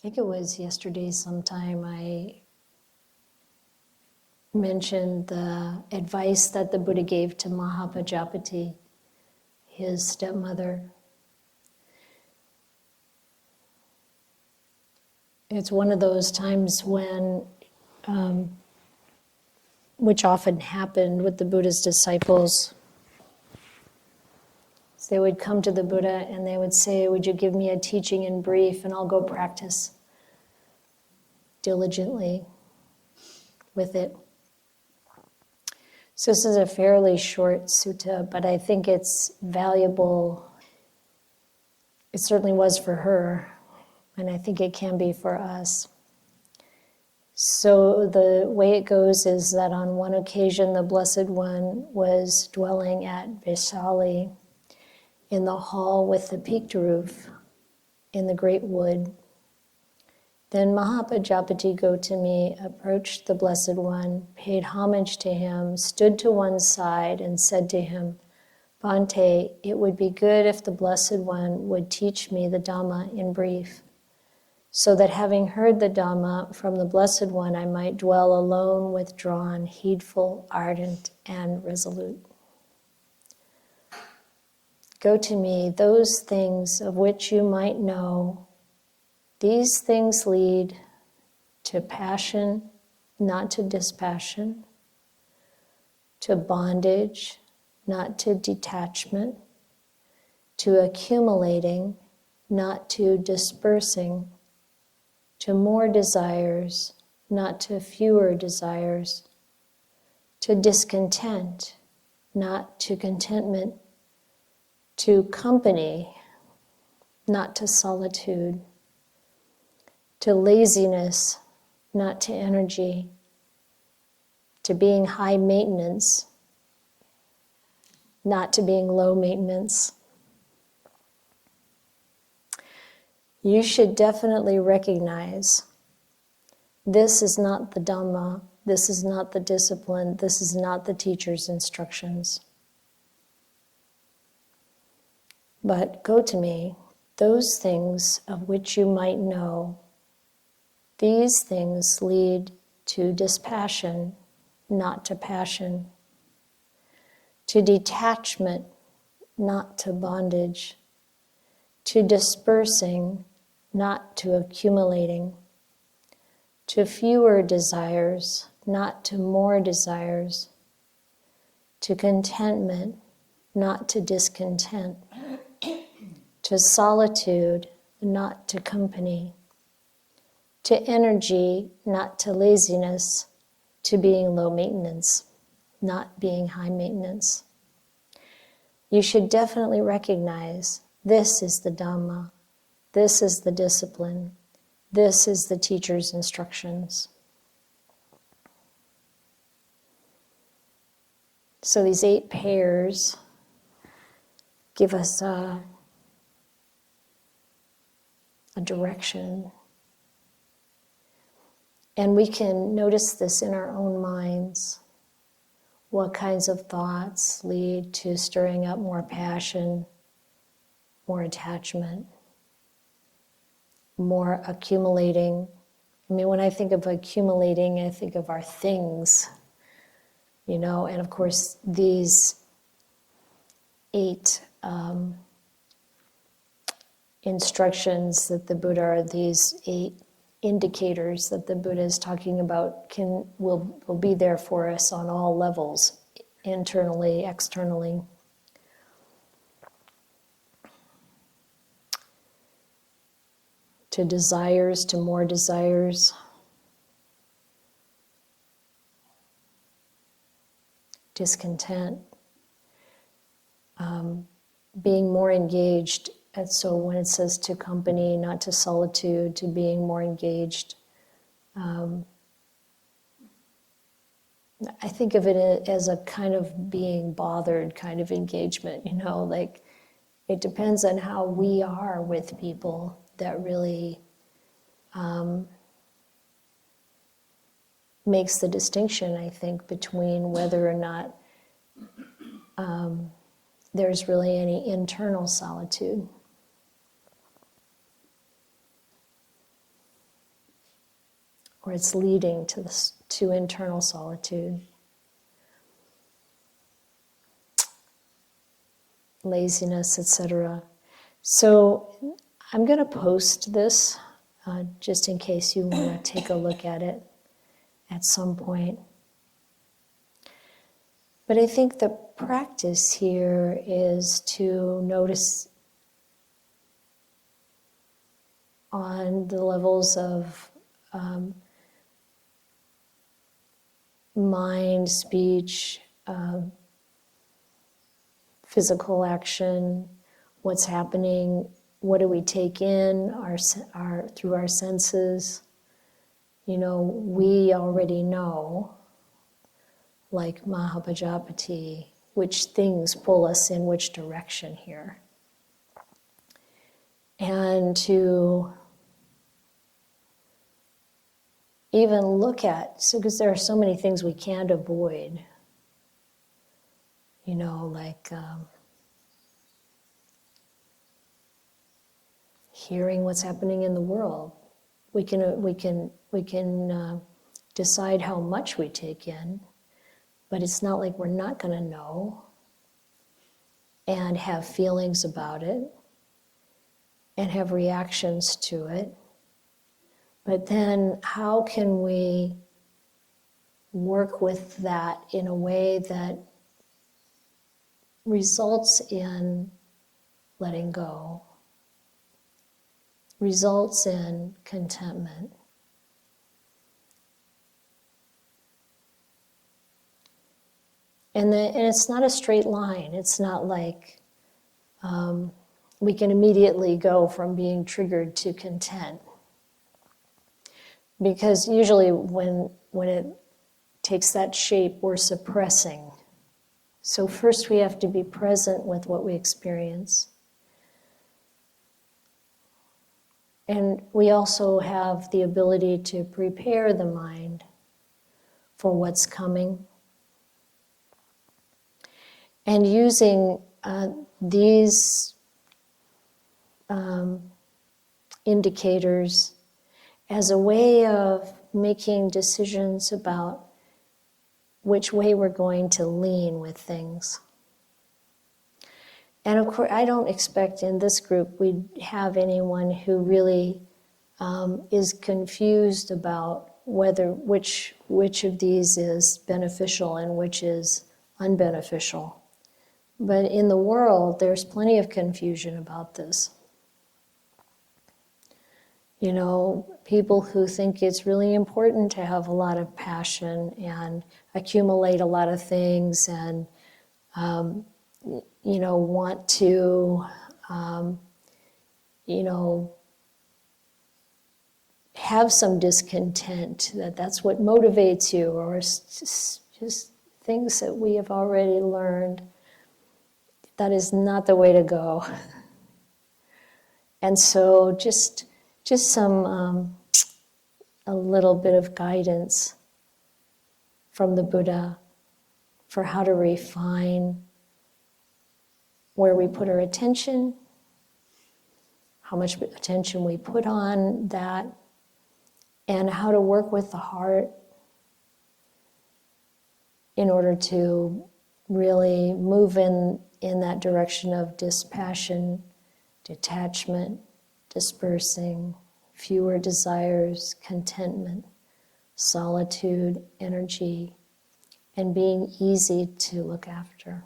think it was yesterday sometime, I mentioned the advice that the Buddha gave to Mahāpajāpati, his stepmother. It's one of those times when, which often happened with the Buddha's disciples. They would come to the Buddha and they would say, "Would you give me a teaching in brief and I'll go practice diligently with it." So this is a fairly short sutta, but I think it's valuable. It certainly was for her, and I think it can be for us. So the way it goes is that on one occasion the Blessed One was dwelling at Vaisali in the hall with the peaked roof in the great wood. Then Mahāpajāpati Gotami approached the Blessed One, paid homage to him, stood to one side and said to him, "Bhante, it would be good if the Blessed One would teach me the Dhamma in brief, so that having heard the Dhamma from the Blessed One, I might dwell alone, withdrawn, heedful, ardent, and resolute. Go to me, those things of which you might know. These things lead to passion, not to dispassion, to bondage, not to detachment, to accumulating, not to dispersing, to more desires, not to fewer desires, to discontent, not to contentment, to company, not to solitude, to laziness, not to energy, to being high maintenance, not to being low maintenance." You should definitely recognize this is not the Dhamma, this is not the discipline, this is not the teacher's instructions. But go to me, those things of which you might know. These things lead to dispassion, not to passion, to detachment, not to bondage, to dispersing, not to accumulating, to fewer desires, not to more desires, to contentment, not to discontent, to solitude, not to company, to energy, not to laziness, to being low maintenance, not being high maintenance. You should definitely recognize this is the Dhamma, this is the discipline, this is the teacher's instructions. So these 8 pairs give us a direction. And we can notice this in our own minds. What kinds of thoughts lead to stirring up more passion, more attachment, more accumulating? I mean, when I think of accumulating, I think of our things, and of course these 8 instructions that the Buddha, are these 8 indicators that the Buddha is talking about, will be there for us on all levels, internally, externally. To desires, to more desires. Discontent. Being more engaged. And so when it says to company, not to solitude, to being more engaged, I think of it as a kind of being bothered kind of engagement, like it depends on how we are with people that really makes the distinction, I think, between whether or not there's really any internal solitude. or it's leading to internal solitude. Laziness, etc. So I'm going to post this just in case you want to take a look at it at some point. But I think the practice here is to notice on the levels of mind, speech, physical action, what's happening, what do we take in through our senses. You know, we already know, like Mahāpajāpati, which things pull us in which direction here. And to even look at, because there are so many things we can't avoid, you know, like hearing what's happening in the world. We can decide how much we take in, but it's not like we're not going to know and have feelings about it and have reactions to it. But then how can we work with that in a way that results in letting go, results in contentment? And it's not a straight line. It's not like we can immediately go from being triggered to content. Because usually when it takes that shape, we're suppressing. So first we have to be present with what we experience. And we also have the ability to prepare the mind for what's coming. And using these indicators as a way of making decisions about which way we're going to lean with things. And of course, I don't expect in this group we'd have anyone who really is confused about which of these is beneficial and which is unbeneficial. But in the world, there's plenty of confusion about this. You know, people who think it's really important to have a lot of passion and accumulate a lot of things and, you know, want to, you know, have some discontent, that's what motivates you, or just things that we have already learned. That is not the way to go. And so just some, a little bit of guidance from the Buddha for how to refine where we put our attention, how much attention we put on that, and how to work with the heart in order to really move in that direction of dispassion, detachment, dispersing, fewer desires, contentment, solitude, energy, and being easy to look after.